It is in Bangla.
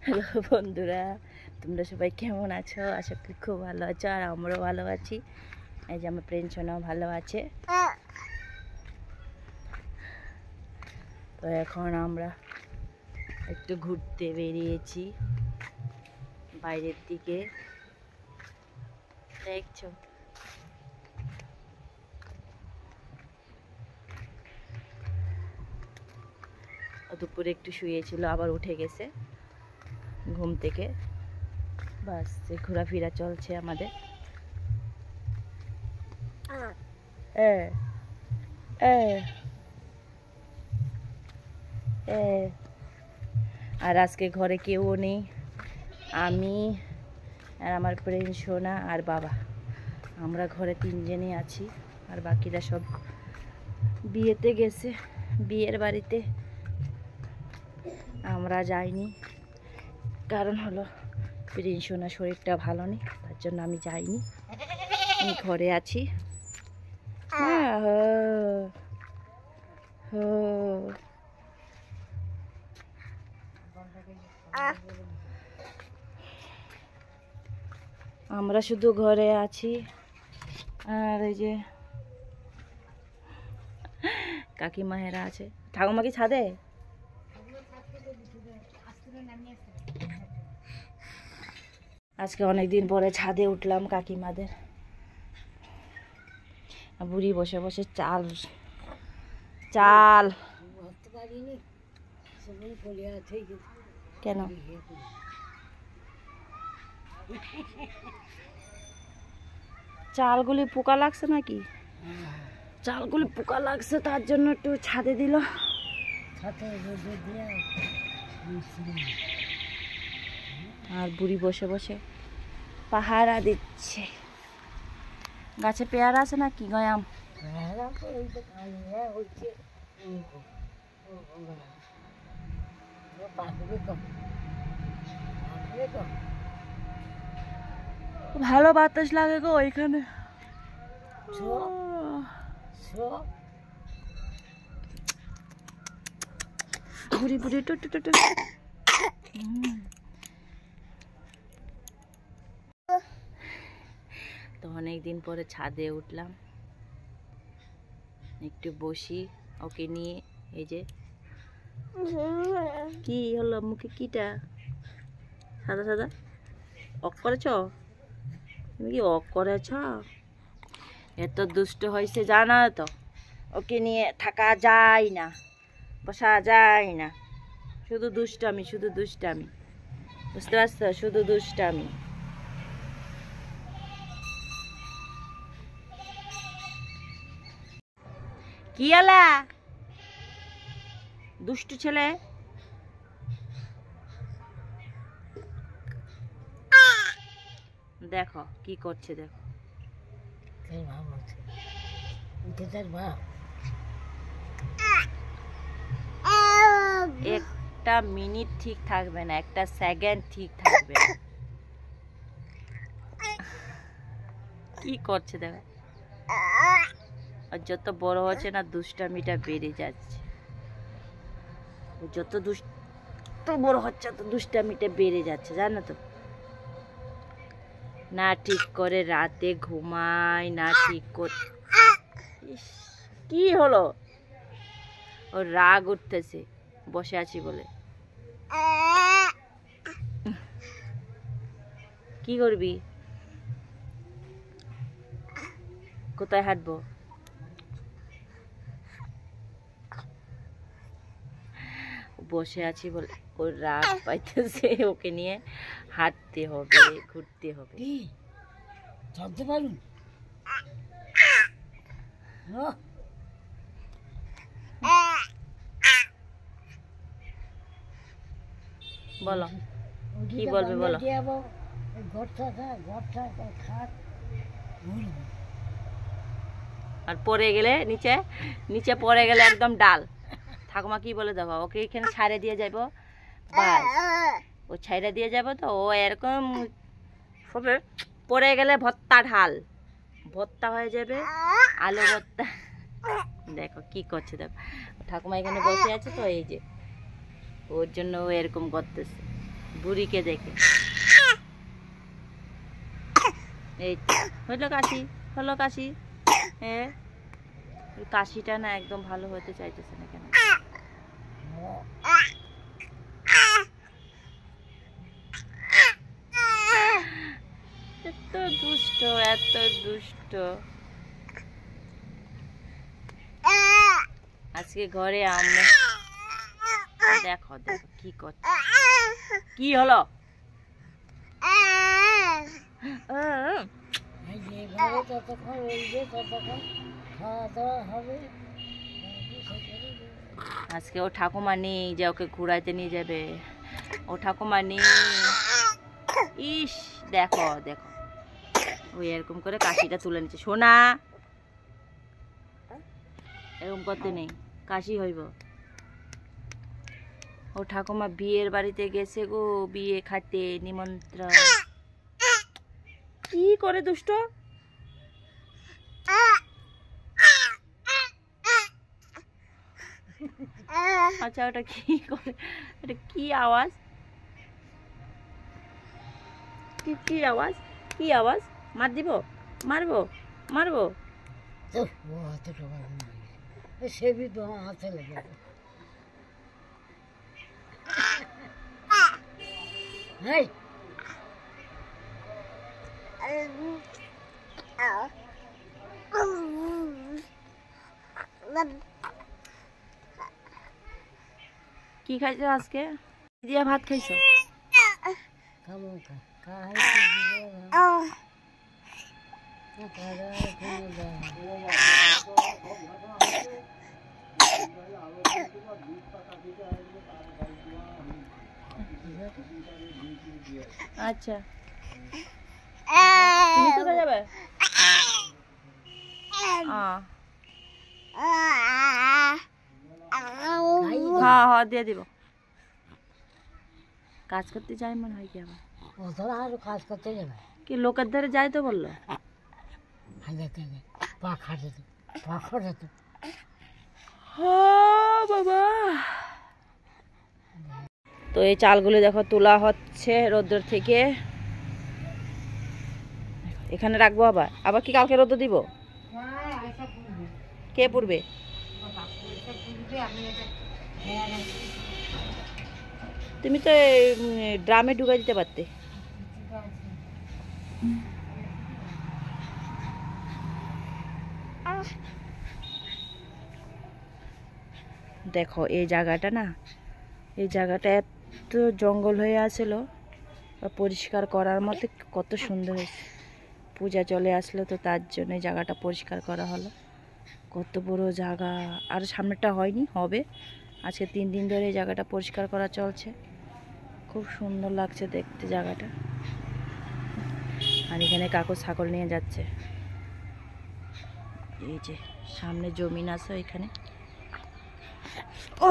হ্যালো বন্ধুরা, তোমরা সবাই কেমন আছো? আশা করি খুব ভালো আছো, আর আমরাও ভালো আছি। এই যে আমার প্রিন্সনাও ভালো আছে। তো এখন আমরা একটু ঘুরতে বেরিয়েছি বাইরের দিকে, দেখছো। দুপুরে একটু শুয়েছিল, আবার উঠে গেছে ঘুম থেকে। বাস ঘোরাফেরা চলছে আমাদের। আর আজকে ঘরে কেউ নেই, আমি আর আমার প্রিন্সনা আর বাবা, আমরা ঘরে তিনজনই আছি। আর বাকিরা সব বিয়েতে গেছে, বিয়ের বাড়িতে। আমরা যাইনি, কারণ হলো প্রিন্সনার শরীরটা ভালো নেই, তার জন্য আমি যাইনি, আমি ঘরে আছি। আমরা শুধু ঘরে আছি। আর এই যে কাকিমায়েরা আছে। ঠাকুমা কি ছাদে? আজকে অনেকদিন পরে ছাদে উঠলাম কাকিমাদের। বুড়ি বসে বসে চাল কেন চালগুলি পোকা লাগছে নাকি? চালগুলি পোকা লাগছে, তার জন্য একটু ছাদে দিল। আর বুড়ি বসে বসে পাহারা দিচ্ছে। গাছে পেয়ারা আছে নাকি গয়াম? ভালো বাতাস লাগে গো এখানে। বুড়ি বুড়ি টু টু টু টু। তো অনেকদিন পরে ছাদে উঠলাম, একটু বসি ওকে নিয়ে। এই যে কি হলো মুখে, কিটা সাদা সাদা অক করেছ? তুমি কি অক করেছ? এত দুষ্ট হয়েছে জানা তো, ওকে নিয়ে থাকা যায় না, বসা যায় না, শুধু দুষ্টামি, শুধু দুষ্টামি, বুঝতে পারছো? শুধু দুষ্টামি। কি আলা দুষ্টু ছেলে? দেখো কি করছে, দেখো। একটা মিনিট ঠিক থাকবে না, একটা সেকেন্ড ঠিক থাকবে না। কি করছে দেখো। আর যত বড় হচ্ছে না, দুষ্টামিটা বেড়ে যাচ্ছে। যত বড় হচ্ছে তো দুষ্টামিটা বেড়ে যাচ্ছে, জানো তো। না ঠিক করে রাতে ঘুমায়, না ঠিক করে। কি হলো? ওর রাগ উঠতেছে বসে আছি বলে। কি করবি? কোথায় হাঁটবো? বসে আছি বলে ওর রাগ পাইতেছে, ওকে নিয়ে হাঁটতে হবে, ঘুরতে হবে। চলতে পারুন বলো, কি বলবে বলো। আর পড়ে গেলে নিচে, নিচে পড়ে গেলে একদম ডাল। ঠাকুমা কি বলে দেবো, ওকে এখানে ছাড়ে দিয়ে যাবো, বাস ও ছাইড়া দিয়ে যাবো। তো ও এরকম হবে, পড়ে গেলে ভর্তা ঢাল, ভর্তা হয়ে যাবে, আলু ভর্তা। দেখো কি করছে, দেখো ঠাকুমা এখানে বসে আছে তো, এই যে ওর জন্য ও এরকম করতেছে, বুড়িকে দেখে। এই হলো কাশি, হলো কাশি। কাশিটা না একদম ভালো হতে চাইতেছে না কেন? এত দুষ্ট, এত দুষ্ট। আজকে ঘরে আম্মু দেখো দেখো কি করছে। কি হলো? আজকে ও ঠাকুমা নেই যে ওকে ঘুরাইতে নিয়ে যাবে। ও ঠাকুমা নেই। ইস দেখো দেখো, ওই এরকম করে কাশিটা তুলে নিচ্ছে। সোনা এরকম করতে নেই, কাশি হইব। ও ঠাকুমা বিয়ের বাড়িতে গেছে গো, বিয়ে খাতে নিমন্ত্রণ। কি করে দুষ্ট? আচ্ছা ওটা কি করে? এটা কি আওয়াজ? কি আওয়াজ? কি আওয়াজ? মার দিব? মারবো? মারবো? সে भी दो हाथ लगे। Hey. কি খাইছো আজকে? দিয়া ভাত খাইছো? খাবো কাই আচ্ছা তুমি কোথায় যাবে? হ্যাঁ হ্যাঁ দিয়ে দিব। কাজ করতে যাই মনে হয় কি আবার? ওরা আর কাজ করতে যাবে কি লোকের ধারে যাই তো বললো। পা খাটে তো, পা খাটে তো। বাবা, তো এই চালগুলো দেখো তোলা হচ্ছে রোদ্দুর থেকে। এখানে রাখবো আবার। আবার কি কালকে রোদ দিব? কে পুড়বে? তুমি তো ড্রামে ঢুকাই দিতে পারতে। দেখো এই জায়গাটা না, এই জায়গাটা এত জঙ্গল হয়ে আছিল, পরিষ্কার করার মতো কত সুন্দর হয়েছে। পূজা চলে আসলো তো তার জন্য এই জায়গাটা পরিষ্কার করা হলো। কত বড় জায়গা, আর সামনেটা হয়নি, হবে। আজকে 3 দিন ধরে এই জায়গাটা পরিষ্কার করা চলছে। খুব সুন্দর লাগছে দেখতে জায়গাটা। আর এখানে কাকু ছাগল নিয়ে যাচ্ছে। এই যে সামনে জমিন আছে এখানে। ও